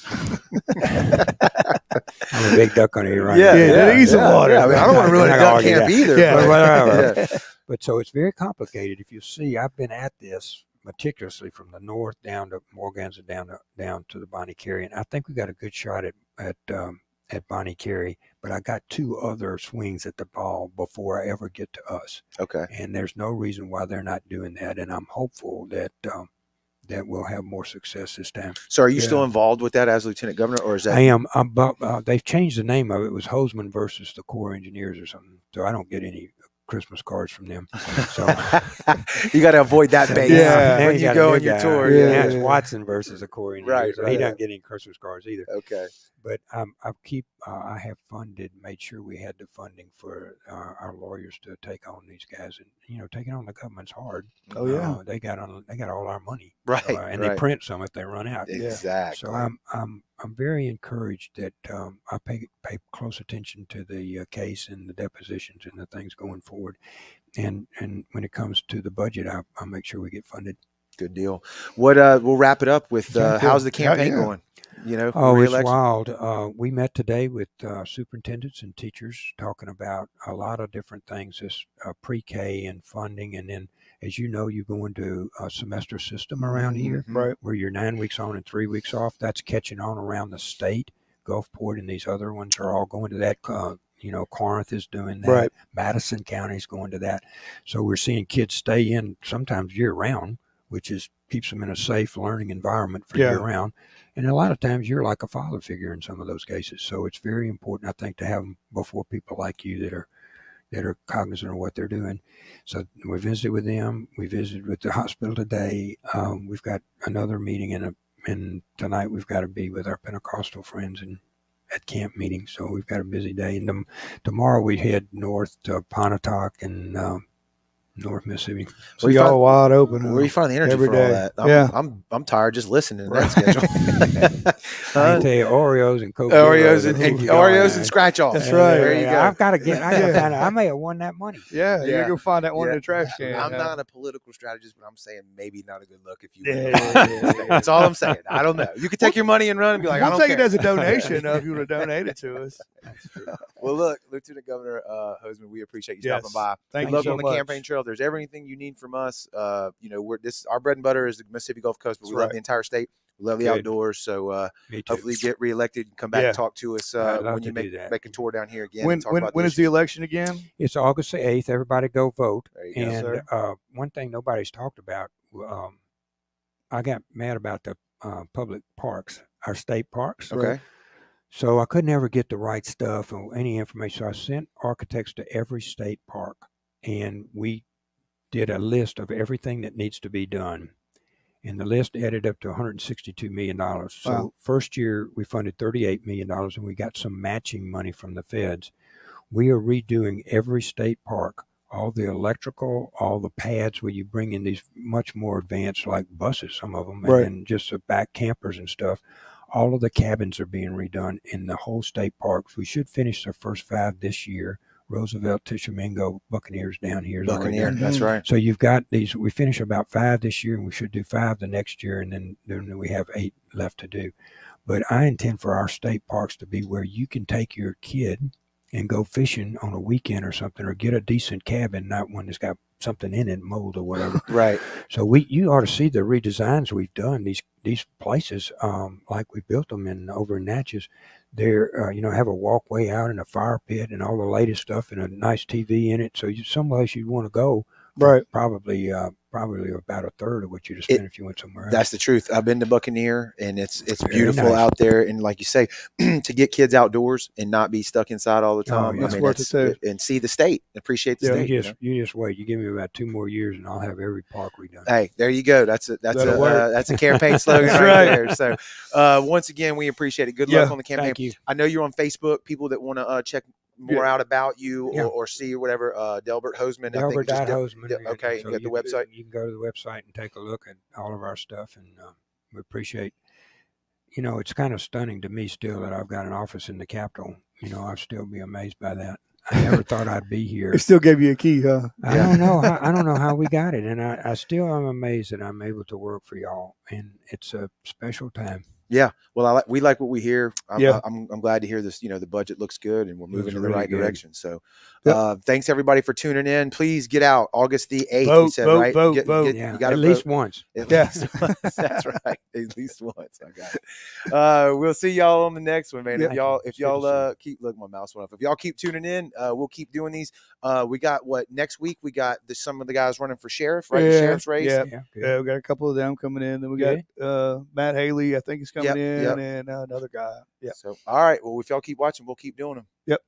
I'm a big duck on here right Yeah, now. Yeah, they need some water. I mean, I don't want to ruin a We're not duck gonna argue camp that. either. Yeah. but- Whatever. yeah. But so it's very complicated. If you see, I've been at this meticulously from the north down to Morganza down to the Bonnie Carey, and I think we got a good shot at Bonnie Carey. But I got 2 other swings at the ball before I ever get to us, Okay. and there's no reason why they're not doing that. And I'm hopeful that that we'll have more success this time. So, are you Yeah. still involved with that as lieutenant governor, or is that? I am. They've changed the name of it. It was Hosemann versus the Corps Engineers or something. So I don't get any Christmas cards from them. So You got to avoid that so base Yeah. now when you you got a go new on your guy. tour. Yeah. Now it's Watson versus the Corps Engineers. Right, He right. doesn't get any Christmas cards either. Okay. But I have made sure we had the funding for our lawyers to take on these guys, and taking on the government's hard. Oh, yeah. They got all our money, Right, and they print some if they run out. Exactly. So I'm very encouraged that I pay close attention to the case and the depositions and the things going forward, and when it comes to the budget, I'll make sure we get funded. Good deal. What we'll wrap it up with how's the campaign Yeah. going? Oh, it's re-election? wild. We met today with superintendents and teachers talking about a lot of different things, this pre-K and funding. And then, as you know, you go into a semester system around here Right. where you're 9 weeks on and 3 weeks off. That's catching on around the state. Gulfport and these other ones are all going to that. Corinth is doing that. Right. Madison County is going to that. So we're seeing kids stay in sometimes year round, which keeps them in a safe learning environment for Yeah. year round. And a lot of times you're like a father figure in some of those cases. So it's very important, I think, to have them before people like you that are cognizant of what they're doing. So we visited with them. We visited with the hospital today. We've got another meeting and tonight we've got to be with our Pentecostal friends and at camp meeting. So we've got a busy day. And tomorrow we head north to Pontotoc and North Mississippi. So y'all wide open. Where you find the energy every for all day. that? Yeah. I'm tired just listening to that schedule. I can tell you Oreos and Coke. Oreos and keep you Oreos going, and scratch offs. That's right. There you go. I've got to get. Yeah. I may have won that money. Yeah. Yeah. You're going to find that one Yeah. in the trash can. I'm huh? not a political strategist, but I'm saying maybe not a good look if you. Yeah. That's all I'm saying. I don't know. You could take your money and run and be like, I We'll don't take care. it as a donation if you want to donate it to us. Well, look, Lieutenant Governor Hosemann, we appreciate you Yes. stopping by. Thank Good you luck so on the much. campaign trail. If there's everything you need from us, our bread and butter is the Mississippi Gulf Coast, but we That's love right. the entire state. We love the Good. outdoors. So Me too. hopefully you get reelected and come back Yeah. and talk to us I'd love when you to do that. make a tour down here again. When and talk when about when the is the election again? It's August the 8th. Everybody go vote. There you go. And sir. one thing nobody's talked about, I got mad about the public parks, our state parks. Okay. So I could never get the right stuff or any information. So I sent architects to every state park, and we did a list of everything that needs to be done. And the list added up to $162 million. So Wow. first year we funded $38 million, and we got some matching money from the feds. We are redoing every state park, all the electrical, all the pads where you bring in these much more advanced, like buses, some of them, Right. and just the back campers and stuff. All of the cabins are being redone in the whole state parks. We should finish the first 5 this year. Roosevelt, Tishomingo, Buccaneers down here. is already Buccaneer. done. That's right. So you've got these. We finish about 5 this year, and we should do 5 the next year, and then we have 8 left to do. But I intend for our state parks to be where you can take your kid and go fishing on a weekend or something, or get a decent cabin, not one that's got something in it, mold or whatever. Right. So you ought to see the redesigns we've done. These places, like we built them over in Natchez, they're have a walkway out and a fire pit and all the latest stuff and a nice TV in it. So someplace you'd want to go. Right. Probably about a third of what you'd spend if you went somewhere else. That's the truth. I've been to Buccaneer, and it's Very beautiful nice. out there. And like you say, to get kids outdoors and not be stuck inside all the Oh, time. yeah. It's worth it too. And see the state, appreciate the Yeah. state. You just wait. You give me about 2 more years, and I'll have every park redone. Hey, there you go. That's That'll work. a campaign slogan That's right right. there. So once again, we appreciate it. Good luck Yeah. on the campaign. Thank you. I know you're on Facebook. People that want to check more out about you Yeah. or see or whatever. Delbert Hosemann. Delbert just Hosemann. okay, you got the website. You can go to the website and take a look at all of our stuff, and we appreciate. It's kind of stunning to me still that I've got an office in the Capitol. I'd still be amazed by that. I never thought I'd be here. It still gave you a key, huh? I don't know. I don't know how we got it, and I still am amazed that I'm able to work for y'all, and it's a special time. Yeah. Well, we like what we hear. Yeah. I'm glad to hear this. The budget looks good and we're moving in the really right good. direction. So, Yep. thanks everybody for tuning in. Please get out August the 8th. We Vote, said, vote, right? vote, vote. Yeah, You got to at vote. least once. At Yeah. least once. That's right. At least once. I got it. We'll see y'all on the next one, man. Yeah. If y'all keep look, my mouse went off. If y'all keep tuning in, we'll keep doing these. We got next week? We got some of the guys running for sheriff, right? The sheriff's race. Yeah. Yeah, good. Yeah, we got a couple of them coming in. Then we Good. got Matt Haley, I think he's coming Yep, in, yep. and another guy. Yeah. So, all right. Well, if y'all keep watching, we'll keep doing them. Yep.